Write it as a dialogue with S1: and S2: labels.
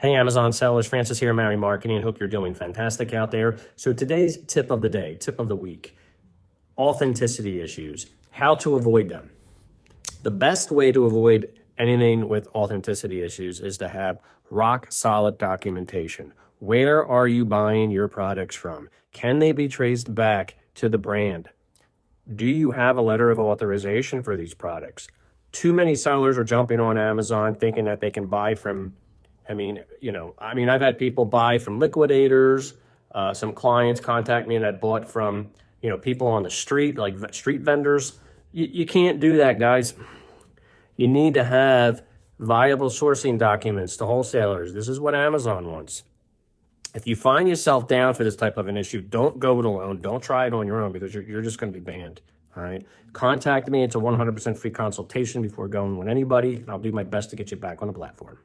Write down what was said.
S1: Hey, Amazon sellers, Francis here, Mary Marketing. Hope you're doing fantastic out there. So today's tip of the day, tip of the week, authenticity issues, how to avoid them. The best way to avoid anything with authenticity issues is to have rock solid documentation. Where are you buying your products from? Can they be traced back to the brand? Do you have a letter of authorization for these products? Too many sellers are jumping on Amazon thinking that they can buy from I've had people buy from liquidators. Some clients contact me that bought from, people on the street, like street vendors. You can't do that, guys. You need to have viable sourcing documents to wholesalers. This is what Amazon wants. If you find yourself down for this type of an issue, don't go it alone. Don't try it on your own because you're just going to be banned. All right. Contact me. It's a 100% free consultation before going with anybody. And I'll do my best to get you back on the platform.